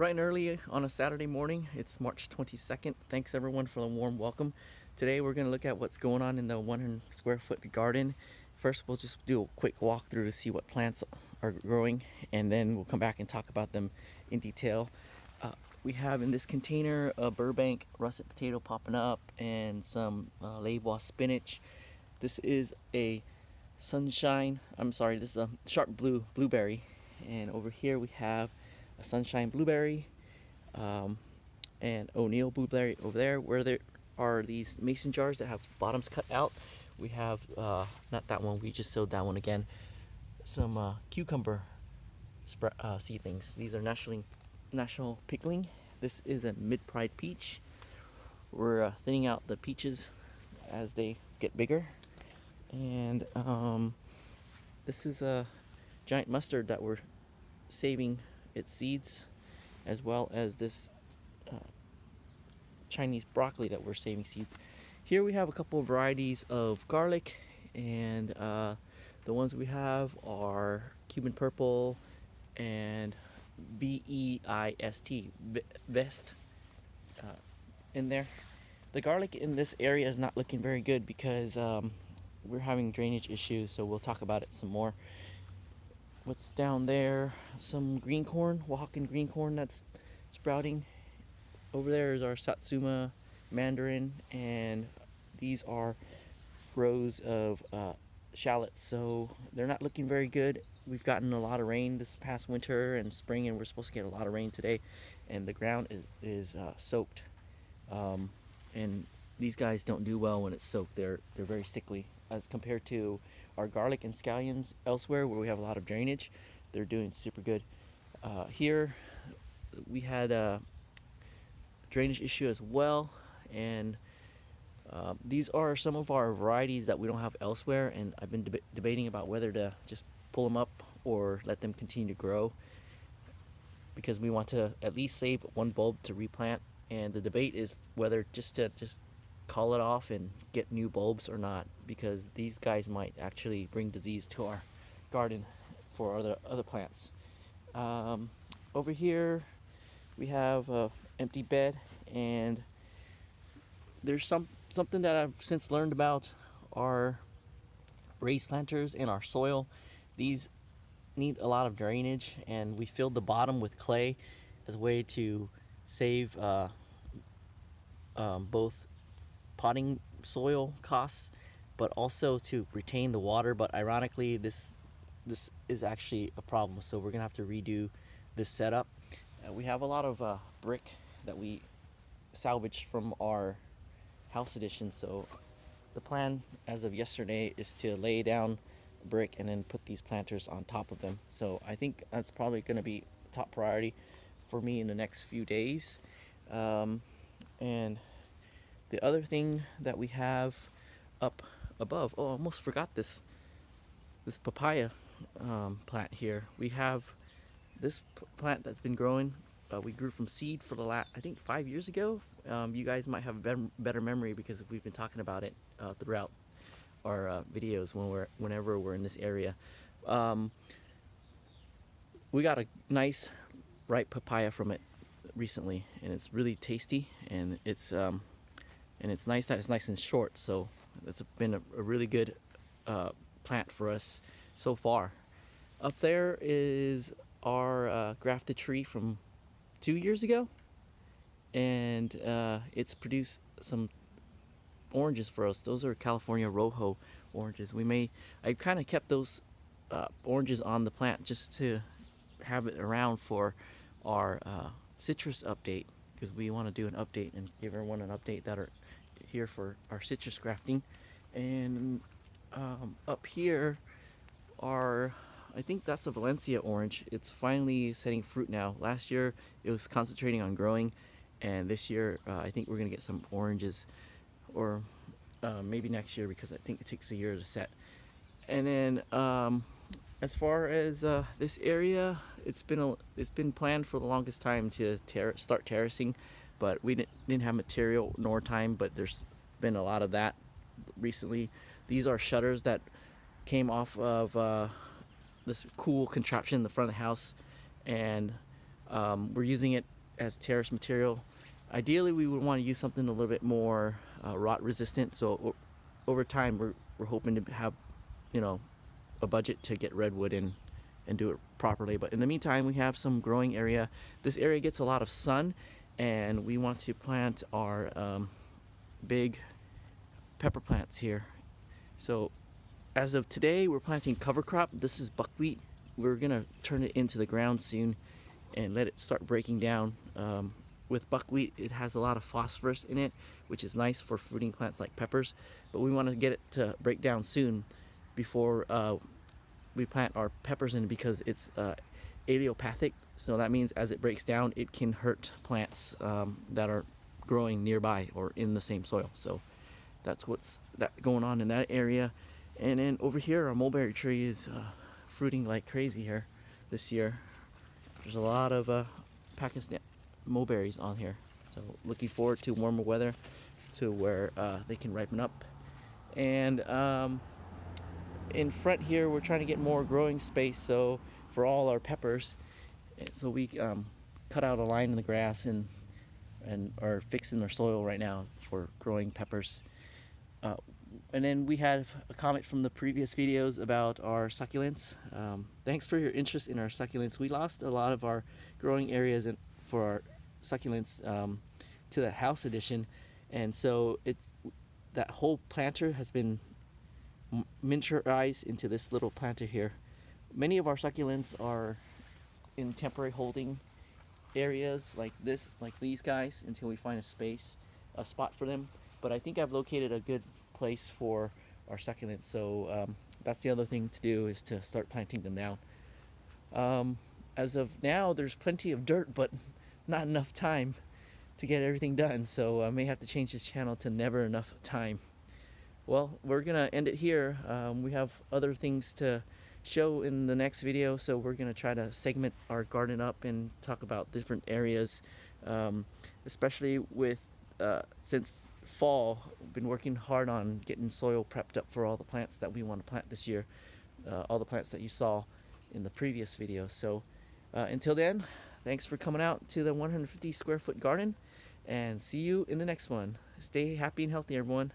Bright and early on a Saturday morning. It's March 22nd. Thanks everyone for the warm welcome. Today we're going to look at what's going on in the 100 square foot garden. First we'll just do a quick walkthrough to see what plants are growing, and then we'll come back and talk about them in detail. We have in this container a Burbank russet potato popping up and some Lavoie spinach. This is a this is a sharp blueberry, and over here we have a sunshine blueberry, and O'Neill blueberry over there. Where there are these mason jars that have bottoms cut out, we have not that one, we just sowed that one again, some cucumber seedlings. These are national pickling. This is a mid-pride peach. We're thinning out the peaches as they get bigger. And this is a giant mustard that we're saving its seeds, as well as this Chinese broccoli that we're saving seeds. Here we have a couple of varieties of garlic, and the ones we have are Cuban purple and BEIST, best, in there. The garlic in this area is not looking very good because we're having drainage issues, so we'll talk about it some more. What's down there? Some green corn, Oaxacan green corn that's sprouting. Over there is our Satsuma mandarin, and these are rows of shallots, so they're not looking very good. We've gotten a lot of rain this past winter and spring, and we're supposed to get a lot of rain today, and the ground is soaked. And these guys don't do well when it's soaked. They're very sickly as compared to our garlic and scallions elsewhere where we have a lot of drainage. They're doing super good. Here we had a drainage issue as well, and these are some of our varieties that we don't have elsewhere, and I've been debating about whether to just pull them up or let them continue to grow, because we want to at least save one bulb to replant, and the debate is whether just call it off and get new bulbs or not, because these guys might actually bring disease to our garden for other plants. Over here we have an empty bed, and there's something that I've since learned about our raised planters and our soil. These need a lot of drainage, and we filled the bottom with clay as a way to save both potting soil costs, but also to retain the water. But ironically, this is actually a problem, so we're gonna have to redo this setup. We have a lot of brick that we salvaged from our house addition, so the plan as of yesterday is to lay down brick and then put these planters on top of them. So I think that's probably going to be top priority for me in the next few days. And the other thing that we have up above, I almost forgot this papaya plant here. We have this plant that's been growing. We grew from seed for the last, I think, 5 years ago. You guys might have a better memory because we've been talking about it throughout our videos whenever we're in this area. We got a nice ripe papaya from it recently, and it's really tasty, and it's nice that it's nice and short. So it's been a really good plant for us so far. Up there is our grafted tree from 2 years ago, and it's produced some oranges for us. Those are California Rojo oranges. I kind of kept those oranges on the plant just to have it around for our citrus update, because we want to do an update and give everyone an update that are here for our citrus grafting. And up here are, I think that's a Valencia orange. It's finally setting fruit now. Last year it was concentrating on growing, and this year I think we're gonna get some oranges, or maybe next year, because I think it takes a year to set. And then as far as this area, it's been planned for the longest time to start terracing, but we didn't have material nor time. But there's been a lot of that recently. These are shutters that came off of this cool contraption in the front of the house, and We're using it as terrace material. Ideally, we would want to use something a little bit more rot resistant. So over time, we're hoping to have, you know, a budget to get redwood in and do it properly. But in the meantime, we have some growing area. This area gets a lot of sun, and we want to plant our big pepper plants here. So as of today, we're planting cover crop. This is buckwheat. We're gonna turn it into the ground soon and let it start breaking down. With buckwheat, it has a lot of phosphorus in it, which is nice for fruiting plants like peppers. But we want to get it to break down soon before we plant our peppers in, because it's allelopathic. So that means as it breaks down, it can hurt plants that are growing nearby or in the same soil. So that's what's going on in that area. And then over here, our mulberry tree is fruiting like crazy here this year. There's a lot of Pakistan mulberries on here. So looking forward to warmer weather to where they can ripen up. And in front here, we're trying to get more growing space so for all our peppers. So we cut out a line in the grass and are fixing their soil right now for growing peppers. And then we have a comment from the previous videos about our succulents. Thanks for your interest in our succulents. We lost a lot of our growing areas for our succulents to the house edition, and so that whole planter has been miniaturized into this little planter here. Many of our succulents are in temporary holding areas like this, like these guys, until we find a spot for them. But I think I've located a good place for our succulents, so that's the other thing to do, is to start planting them now. As of now, there's plenty of dirt, but not enough time to get everything done, so I may have to change this channel to never enough time. Well, we're gonna end it here. We have other things to show in the next video, so we're gonna try to segment our garden up and talk about different areas, especially with since fall. We've been working hard on getting soil prepped up for all the plants that we want to plant this year, all the plants that you saw in the previous video. So until then, thanks for coming out to the 150 square foot garden, and see you in the next one. Stay happy and healthy, everyone.